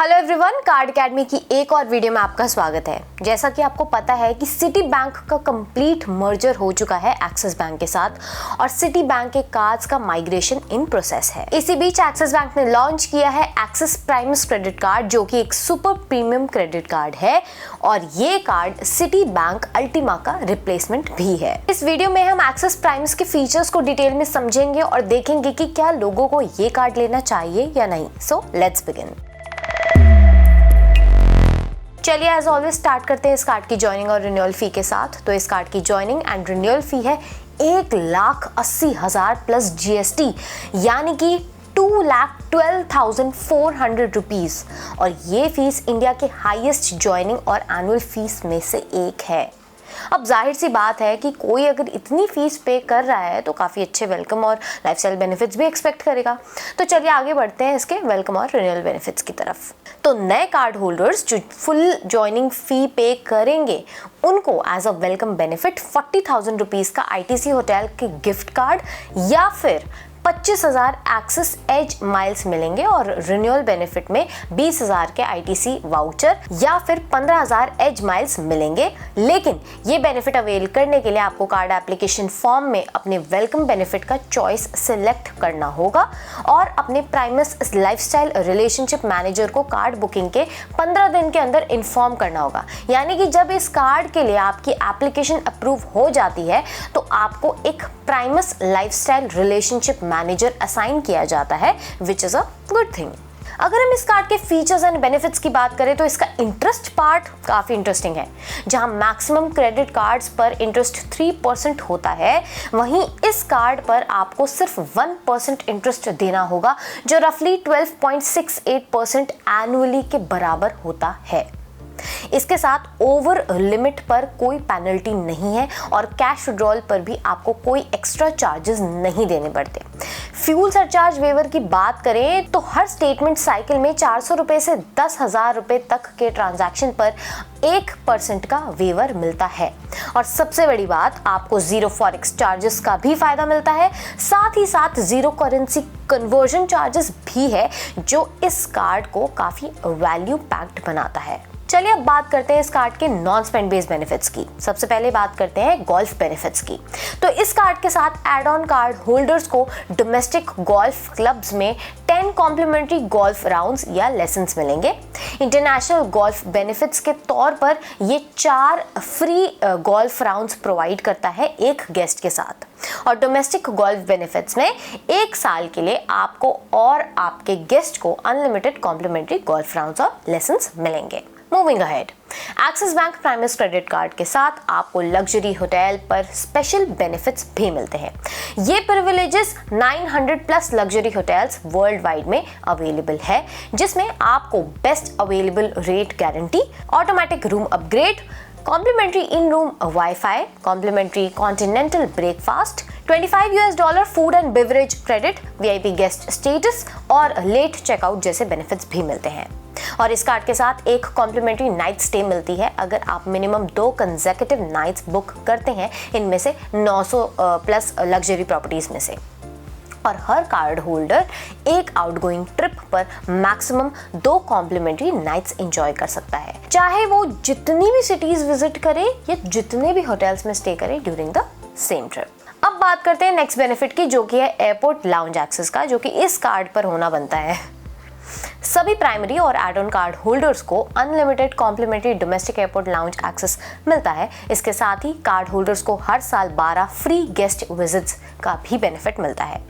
Hello everyone, card academy की एक और वीडियो में आपका स्वागत है। जैसा कि आपको पता है कि सिटी बैंक का कंप्लीट मर्जर हो चुका है एक्सिस बैंक के साथ और सिटी बैंक के कार्ड्स का माइग्रेशन इन प्रोसेस है। इसी बीच एक्सिस बैंक ने लॉन्च किया है एक्सिस प्राइम्स क्रेडिट कार्ड, जो कि एक सुपर प्रीमियम क्रेडिट कार्ड है और ये कार्ड सिटी बैंक अल्टीमा का रिप्लेसमेंट भी है। इस वीडियो में हम एक्सिस प्राइम्स के फीचर्स को डिटेल में समझेंगे और देखेंगे कि क्या लोगों को ये कार्ड लेना चाहिए या नहीं। So let's begin. चलिए एज ऑलवेज स्टार्ट करते हैं इस कार्ड की ज्वाइनिंग और रिन्यूअल फी के साथ। तो इस कार्ड की ज्वाइनिंग एंड रिन्यूअल फी है 1,80,000 प्लस GST, यानी कि 2,12,400 रुपीज। और ये फीस इंडिया के हाईएस्ट ज्वाइनिंग और एनुअल फीस में से एक है। अब जाहिर सी बात है कि कोई अगर इतनी फीस पे कर रहा है तो काफ़ी अच्छे वेलकम और लाइफस्टाइल बेनिफिट्स भी एक्सपेक्ट करेगा। तो चलिए आगे बढ़ते हैं इसके वेलकम और रिन्यूअल बेनिफिट्स की तरफ। तो नए कार्ड होल्डर्स जो फुल ज्वाइनिंग फी पे करेंगे उनको as a welcome benefit 40,000 rupees का ITC होटल के गिफ्ट कार्ड या फिर 25,000 एक्सिस एज माइल्स मिलेंगे और रिन्यूअल बेनिफिट में 20,000 के ITC वाउचर या फिर 15,000 एज माइल्स मिलेंगे। लेकिन ये बेनिफिट अवेल करने के लिए आपको कार्ड एप्लीकेशन फॉर्म में अपने वेलकम बेनिफिट का चॉइस सिलेक्ट करना होगा और अपने प्राइमस लाइफस्टाइल रिलेशनशिप मैनेजर को कार्ड बुकिंग के 15 दिन के अंदर इन्फॉर्म करना होगा। यानी कि जब इस कार्ड के लिए आपकी एप्लीकेशन अप्रूव हो जाती है तो आपको एक Primus lifestyle relationship manager assign किया जाता है, which is a good thing. अगर हम इस कार्ड के फीचर्स एंड बेनिफिट्स की बात करें तो इसका इंटरेस्ट पार्ट काफी इंटरेस्टिंग है। जहां मैक्सिमम क्रेडिट कार्ड्स पर इंटरेस्ट 3% होता है, वहीं इस कार्ड पर आपको सिर्फ 1% इंटरेस्ट देना होगा, जो रफली 12.68% एनुअली के बराबर होता है। इसके साथ ओवर लिमिट पर कोई पेनल्टी नहीं है और कैश विड्रॉल पर भी आपको कोई एक्स्ट्रा चार्जेस नहीं देने पड़ते। फ्यूल सरचार्ज वेवर की बात करें तो हर स्टेटमेंट साइकिल में 400 रुपए से 10,000 रुपए तक के ट्रांजैक्शन पर 1% का वेवर मिलता है। और सबसे बड़ी बात, आपको जीरो फॉरेक्स चार्जेस का भी फायदा मिलता है। साथ ही साथ जीरो करेंसी कन्वर्जन चार्जेस भी है, जो इस कार्ड को काफी वैल्यू पैक्ड बनाता है। चलिए अब बात करते हैं इस कार्ड के नॉन स्पेंड बेस्ड बेनिफिट्स की। सबसे पहले बात करते हैं गोल्फ बेनिफिट्स की। तो इस कार्ड के साथ एड ऑन कार्ड होल्डर्स को डोमेस्टिक गोल्फ क्लब्स में 10 कॉम्प्लीमेंट्री गोल्फ राउंड्स या लेसन्स मिलेंगे। इंटरनेशनल गोल्फ बेनिफिट्स के तौर पर ये 4 फ्री गोल्फ राउंड्स प्रोवाइड करता है एक गेस्ट के साथ। और डोमेस्टिक गोल्फ बेनिफिट्स में 1 साल के लिए आपको और आपके गेस्ट को अनलिमिटेड कॉम्प्लीमेंट्री गोल्फ राउंड्स और लेसन्स मिलेंगे। Moving ahead, Axis Bank Primus credit card के साथ आपको लग्जरी होटल पर स्पेशल बेनिफिट्स भी मिलते हैं। ये privileges 900 plus luxury hotels world wide में अवेलेबल है, जिसमें आपको best available rate guarantee, automatic room upgrade, complimentary in room wifi, complimentary continental breakfast, $25 food and beverage credit, VIP guest status और लेट चेकआउट जैसे बेनिफिट्स भी मिलते हैं। और इस कार्ड के साथ एक कॉम्प्लीमेंट्री नाइट स्टे मिलती है अगर आप मिनिमम 2 कंसेक्यूटिव नाइट्स बुक करते हैं, इनमें से 900 प्लस लग्जरी प्रॉपर्टीज में से। और हर कार्ड होल्डर एक आउटगोइंग ट्रिप पर मैक्सिमम 2 कॉम्प्लीमेंट्री नाइट्स एंजॉय कर सकता है, चाहे वो जितनी भी सिटीज विजिट करे या जितने भी होटल्स में स्टे करे ड्यूरिंग द सेम ट्रिप। अब बात करते हैं नेक्स्ट बेनिफिट की, जो कि है एयरपोर्ट लाउंज एक्सेस का, जो कि इस कार्ड पर होना बनता है। सभी प्राइमरी और एड ऑन कार्ड होल्डर्स को unlimited complimentary domestic airport lounge access मिलता है। इसके साथ ही कार्ड होल्डर्स को हर साल 12 फ्री गेस्ट विजिट्स का भी बेनिफिट मिलता है।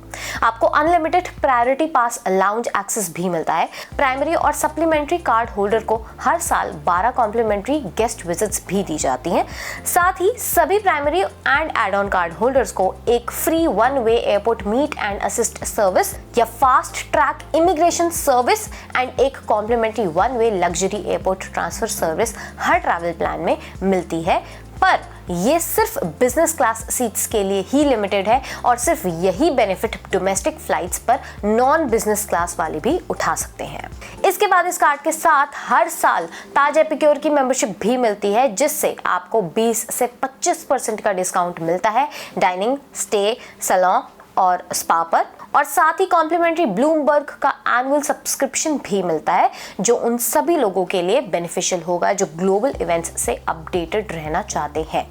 आपको अनलिमिटेड प्रायोरिटी पास लाउंज एक्सेस भी मिलता है। प्राइमरी और सप्लीमेंट्री कार्ड होल्डर को हर साल 12 कॉम्प्लीमेंट्री गेस्ट विजिट्स भी दी जाती हैं। साथ ही सभी primary and add on card holders को एक free 1 way airport meet and assist service या fast track immigration service and एक complimentary 1 way luxury airport transfer service हर ट्रैवल प्लान में मिलती है। पर ये सिर्फ बिजनेस क्लास सीट्स के लिए ही लिमिटेड है और सिर्फ यही बेनिफिट डोमेस्टिक फ्लाइट्स पर नॉन बिजनेस क्लास वाले भी उठा सकते हैं। इसके बाद इस कार्ड के साथ हर साल ताज एपिक्योर की मेंबरशिप भी मिलती है, जिससे आपको 20 से 25% का डिस्काउंट मिलता है डाइनिंग, स्टे, सैलून और स्पा पर, और साथ ही कॉम्प्लीमेंट्री ब्लूमबर्ग का एनुअल सब्सक्रिप्शन भी मिलता है, जो उन सभी लोगों के लिए बेनिफिशियल होगा जो ग्लोबल इवेंट्स से अपडेटेड रहना चाहते हैं।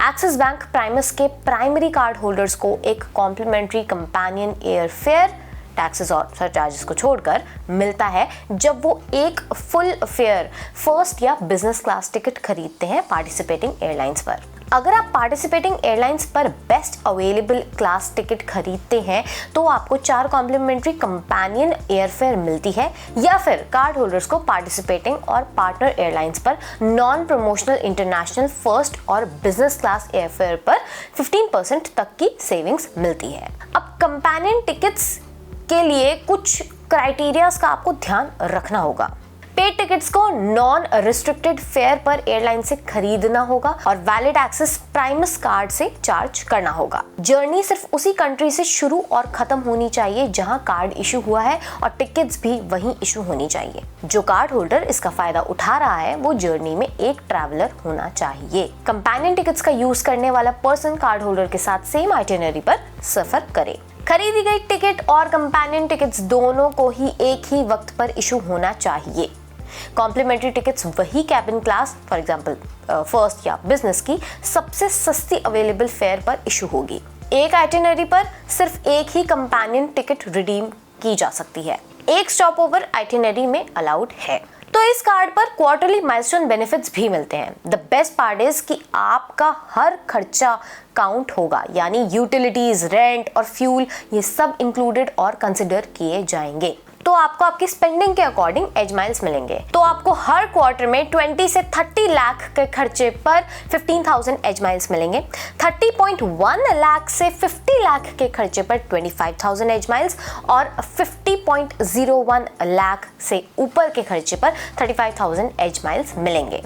एक्सिस बैंक प्राइमस के प्राइमरी कार्ड होल्डर्स को एक complimentary companion air fare taxes और सरचार्जेस को छोड़कर मिलता है जब वो एक फुल फेयर फर्स्ट या बिजनेस क्लास टिकट खरीदते हैं पार्टिसिपेटिंग एयरलाइंस पर। अगर आप पार्टिसिपेटिंग एयरलाइंस पर बेस्ट अवेलेबल क्लास टिकट खरीदते हैं तो आपको 4 कॉम्प्लीमेंट्री कंपेनियन एयरफेयर मिलती है, या फिर कार्ड होल्डर्स को पार्टिसिपेटिंग और पार्टनर एयरलाइंस पर नॉन प्रमोशनल इंटरनेशनल फर्स्ट और बिजनेस क्लास एयरफेयर पर 15% तक की सेविंग्स मिलती है। अब कंपेनियन टिकट्स के लिए कुछ क्राइटेरियाज का आपको ध्यान रखना होगा। पेड टिकट्स को नॉन रिस्ट्रिक्टेड फेयर पर एयरलाइन से खरीदना होगा और वैलिड एक्सेस प्राइमस कार्ड से चार्ज करना होगा। जर्नी सिर्फ उसी कंट्री से शुरू और खत्म होनी चाहिए जहां कार्ड इशू हुआ है, और टिकट्स भी वहीं इशू होनी चाहिए। जो कार्ड होल्डर इसका फायदा उठा रहा है वो जर्नी में एक ट्रैवलर होना चाहिए। कंपेनियन टिकट्स का यूज करने वाला पर्सन कार्ड होल्डर के साथ सेम आइटिनरी पर सफर करे। खरीदी गई टिकट और कंपेनियन टिकट्स दोनों को ही एक ही वक्त पर इशू होना चाहिए। कॉम्प्लीमेंट्री टिकट्स वही cabin class for example first या बिजनेस की सबसे सस्ती अवेलेबल फेयर पर इशू होगी। एक आइटिनरी पर सिर्फ एक ही कंपेनियन टिकट रिडीम की जा सकती है। एक स्टॉप ओवर आइटिनरी में अलाउड है। तो इस कार्ड पर क्वार्टरली माइलस्टोन बेनिफिट्स भी मिलते हैं। द बेस्ट पार्ट इज कि आपका हर खर्चा काउंट होगा, यानी यूटिलिटीज, रेंट और फ्यूल ये सब इंक्लूडेड और कंसिडर किए जाएंगे। तो आपको आपकी स्पेंडिंग के अकॉर्डिंग एज माइल्स मिलेंगे। तो आपको हर क्वार्टर में 20 से 30 लाख के खर्चे पर 15,000 एज माइल्स मिलेंगे। 30.1 लाख से 50 लाख के खर्चे पर 25,000 एज माइल्स, और 50.01 लाख से ऊपर के खर्चे पर 35,000 एज माइल्स मिलेंगे।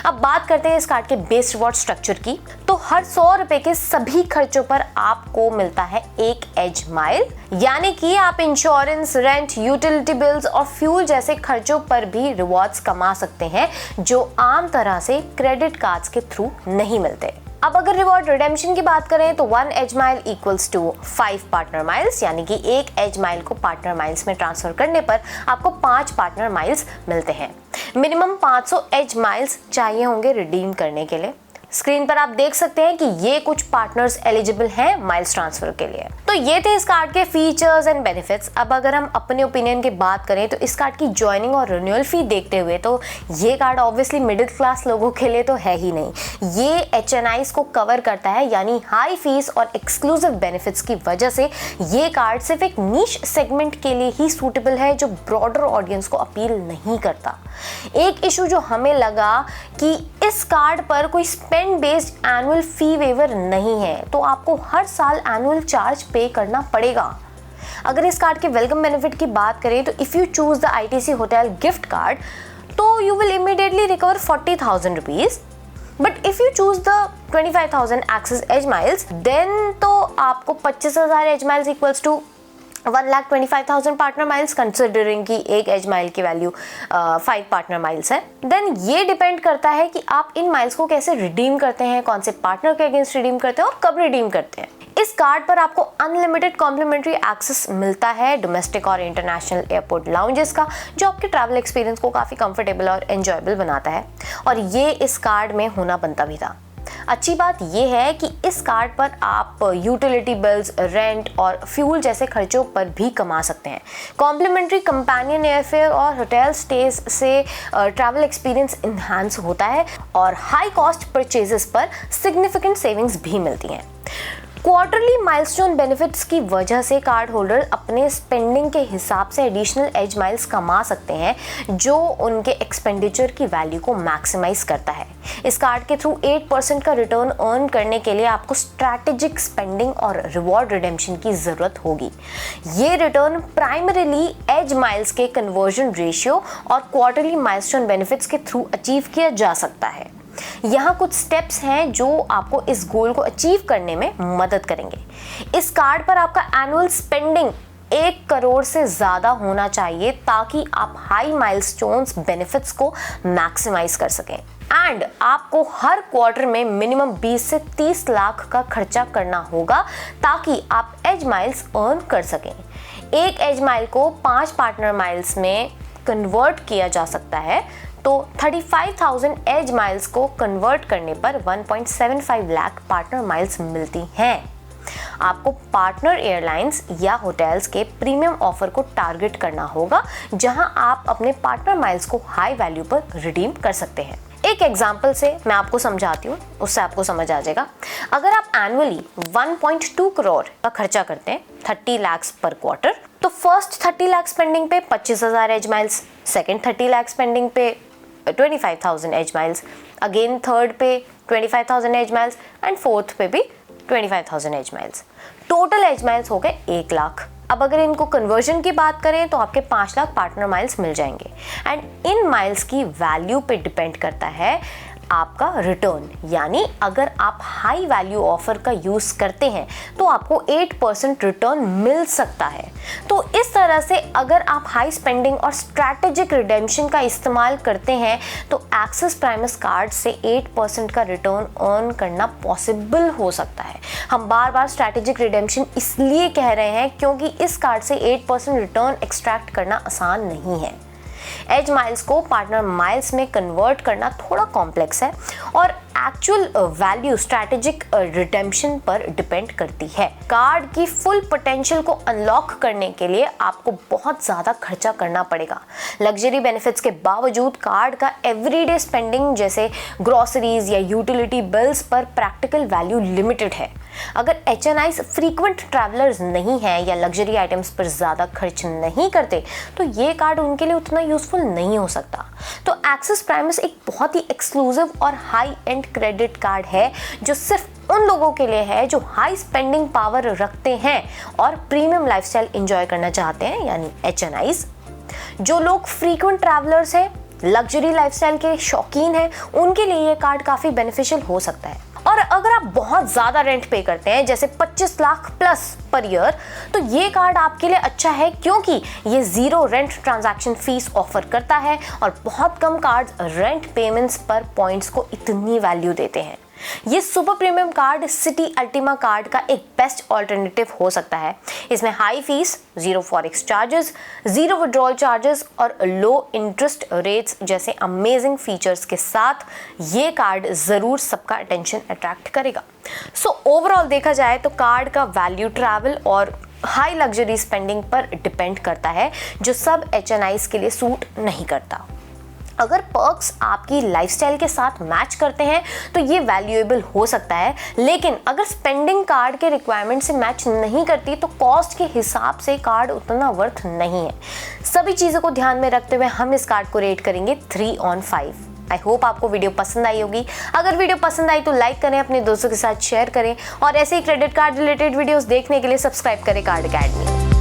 अब बात करते हैं इस कार्ड के बेस रिवॉर्ड स्ट्रक्चर की। तो हर 100 रुपए के सभी खर्चों पर आपको मिलता है 1 एज माइल, यानी कि आप इंश्योरेंस, रेंट, यूटिलिटी बिल्स और फ्यूल जैसे खर्चों पर भी रिवॉर्ड्स कमा सकते हैं जो आम तरह से क्रेडिट कार्ड्स के थ्रू नहीं मिलते। अब अगर रिवॉर्ड रिडेम्पशन की बात करें तो 1 Edge mile equals to 5 partner miles, यानी कि 1 एज माइल को पार्टनर माइल्स में ट्रांसफर करने पर आपको 5 पार्टनर माइल्स मिलते हैं। मिनिमम 500 एज माइल्स चाहिए होंगे रिडीम करने के लिए। स्क्रीन पर आप देख सकते हैं कि ये कुछ पार्टनर्स एलिजिबल हैं माइल्स ट्रांसफर के लिए। तो ये थे इस कार्ड के फीचर्स एंड बेनिफिट्स। अब अगर हम अपने ओपिनियन की बात करें तो इस कार्ड की ज्वाइनिंग और रिन्यूअल फी देखते हुए तो ये कार्ड ऑब्वियसली मिडिल क्लास लोगों के लिए तो है ही नहीं। ये HNIs को कवर करता है, यानी हाई फीस और एक्सक्लूसिव बेनिफिट्स की वजह से ये कार्ड सिर्फ एक नीश सेगमेंट के लिए ही सूटेबल है जो ब्रॉडर ऑडियंस को अपील नहीं करता। एक इशू जो हमें लगा कि इस कार्ड पर कोई spend based annual fee waiver नहीं है, तो आपको हर साल एनुअल चार्ज पे करना पड़ेगा। अगर इस कार्ड के वेलकम बेनिफिट की बात करें तो if you choose the ITC hotel gift card तो you will immediately recover 40,000 rupees, but if you choose the 25,000 access edge miles then तो आपको 25,000 as miles equals to 1,25,000 partner miles, considering कि एक edge mile की value 5 partner miles है। Then ये depend करता है कि आप इन माइल्स को कैसे रिडीम करते हैं, कौन से पार्टनर के अगेंस्ट रिडीम करते हैं और कब रिडीम करते हैं। इस कार्ड पर आपको अनलिमिटेड कॉम्प्लीमेंट्री एक्सेस मिलता है डोमेस्टिक और इंटरनेशनल एयरपोर्ट लाउंजेस का, जो आपके ट्रैवल एक्सपीरियंस को काफ़ी कंफर्टेबल और एंजॉयबल बनाता है, और ये इस कार्ड में होना बनता भी था। अच्छी बात यह है कि इस कार्ड पर आप यूटिलिटी बिल्स, रेंट और फ्यूल जैसे खर्चों पर भी कमा सकते हैं। कॉम्प्लीमेंट्री कंपेनियन एयरफेयर और होटल स्टेज से ट्रैवल एक्सपीरियंस इन्हांस होता है और हाई कॉस्ट परचेजेस पर सिग्निफिकेंट सेविंग्स भी मिलती हैं। क्वार्टरली माइलस्टोन बेनिफिट्स की वजह से कार्ड होल्डर अपने स्पेंडिंग के हिसाब से एडिशनल एज माइल्स कमा सकते हैं, जो उनके एक्सपेंडिचर की वैल्यू को मैक्सिमाइज करता है। इस कार्ड के थ्रू 8% का रिटर्न अर्न करने के लिए आपको स्ट्रैटेजिक स्पेंडिंग और रिवॉर्ड रिडेम्पशन की ज़रूरत होगी। ये रिटर्न प्राइमरीली एज माइल्स के कन्वर्जन रेशियो और क्वार्टरली माइलस्टोन बेनिफिट्स के थ्रू अचीव किया जा सकता है। यहाँ कुछ स्टेप्स हैं जो आपको इस गोल को अचीव करने में मदद करेंगे। इस कार्ड पर आपका एनुअल स्पेंडिंग 1 करोड़ से ज़्यादा होना चाहिए ताकि आप हाई माइलस्टोन्स बेनिफिट्स को मैक्सिमाइज कर सकें। एंड आपको हर क्वार्टर में मिनिमम 20 से 30 लाख का खर्चा करना होगा ताकि आप एज माइल्स अर्न कर सकें। एक एज माइल को 5 पार्टनर माइल्स में कन्वर्ट किया जा सकता है, तो 35,000 एज माइल्स को कन्वर्ट करने पर 1.75 लाख पार्टनर माइल्स मिलती हैं। आपको पार्टनर एयरलाइंस या होटल्स के प्रीमियम ऑफर को टारगेट करना होगा जहां आप अपने पार्टनर माइल्स को हाई वैल्यू पर रिडीम कर सकते हैं। एक एग्जांपल से मैं आपको समझाती हूँ, उससे आपको समझ आ जाएगा। अगर आप एनुअली 1.2 करोड़ का खर्चा करते हैं 30 लाख पर क्वार्टर, तो फर्स्ट 30 लाख स्पेंडिंग पे 25,000 as miles, second 30 lakh spending पे 25,000 एज माइल्स, अगेन थर्ड पे 25,000 एज माइल्स एंड फोर्थ पे भी 25,000 as miles. Total Edge miles हो गए 1 लाख। अब अगर इनको कन्वर्जन की बात करें तो आपके 5 लाख पार्टनर माइल्स मिल जाएंगे एंड इन माइल्स की वैल्यू पे डिपेंड करता है आपका रिटर्न। यानी अगर आप हाई वैल्यू ऑफर का यूज करते हैं तो आपको 8% रिटर्न मिल सकता है। तो इस तरह से अगर आप हाई स्पेंडिंग और स्ट्रैटेजिक रिडेम्पशन का इस्तेमाल करते हैं तो एक्सिस प्राइमस कार्ड से 8% का रिटर्न अर्न करना पॉसिबल हो सकता है। हम बार बार स्ट्रैटेजिक रिडेम्पशन इसलिए कह रहे हैं क्योंकि इस कार्ड से 8% रिटर्न एक्सट्रैक्ट करना आसान नहीं है। एज माइल्स को पार्टनर माइल्स में कन्वर्ट करना थोड़ा कॉम्प्लेक्स है और एक्चुअल वैल्यू स्ट्रैटेजिक रिडेम्पशन पर डिपेंड करती है। कार्ड की फुल पोटेंशियल को अनलॉक करने के लिए आपको बहुत ज़्यादा खर्चा करना पड़ेगा। लग्जरी बेनिफिट्स के बावजूद कार्ड का एवरीडे स्पेंडिंग जैसे ग्रोसरीज या यूटिलिटी बिल्स पर प्रैक्टिकल वैल्यू लिमिटेड है। अगर HNIs फ्रीक्वेंट ट्रैवलर्स नहीं हैं या लग्जरी आइटम्स पर ज़्यादा खर्च नहीं करते तो ये कार्ड उनके लिए उतना यूजफुल नहीं हो सकता। तो एक्सिस प्राइमस एक बहुत ही एक्सक्लूसिव और हाई एंड क्रेडिट कार्ड है जो सिर्फ उन लोगों के लिए है जो हाई स्पेंडिंग पावर रखते हैं और प्रीमियम लाइफस्टाइल एंजॉय करना चाहते हैं, यानी HNIs। जो लोग फ्रीक्वेंट ट्रैवलर्स हैं, लग्जरी लाइफस्टाइल के शौकीन हैं, उनके लिए ये कार्ड काफ़ी बेनिफिशियल हो सकता है। और अगर आप बहुत ज़्यादा रेंट पे करते हैं जैसे 25 लाख प्लस पर ईयर, तो ये कार्ड आपके लिए अच्छा है क्योंकि ये 0 रेंट ट्रांजैक्शन फीस ऑफर करता है और बहुत कम कार्ड रेंट पेमेंट्स पर पॉइंट्स को इतनी वैल्यू देते हैं। ये super premium card city Ultima card का एक बेस्ट ऑल्टरनेटिव हो सकता है। इसमें high fees, 0 forex charges, 0 withdrawal charges और लो इंटरेस्ट रेट्स जैसे अमेजिंग फीचर्स के साथ ये कार्ड ज़रूर सबका अटेंशन अट्रैक्ट करेगा। सो ओवरऑल देखा जाए तो कार्ड का वैल्यू ट्रैवल और हाई लग्जरी स्पेंडिंग पर डिपेंड करता है जो सब HNIs के लिए सूट नहीं करता। अगर पर्क्स आपकी लाइफस्टाइल के साथ मैच करते हैं तो ये वैल्यूएबल हो सकता है, लेकिन अगर स्पेंडिंग कार्ड के रिक्वायरमेंट से मैच नहीं करती तो कॉस्ट के हिसाब से कार्ड उतना वर्थ नहीं है। सभी चीज़ों को ध्यान में रखते हुए हम इस कार्ड को रेट करेंगे 3/5। आई होप आपको वीडियो पसंद आई होगी। अगर वीडियो पसंद आई तो लाइक करें, अपने दोस्तों के साथ शेयर करें और ऐसे ही क्रेडिट कार्ड रिलेटेड वीडियोस देखने के लिए सब्सक्राइब करें कार्ड अकेडमी।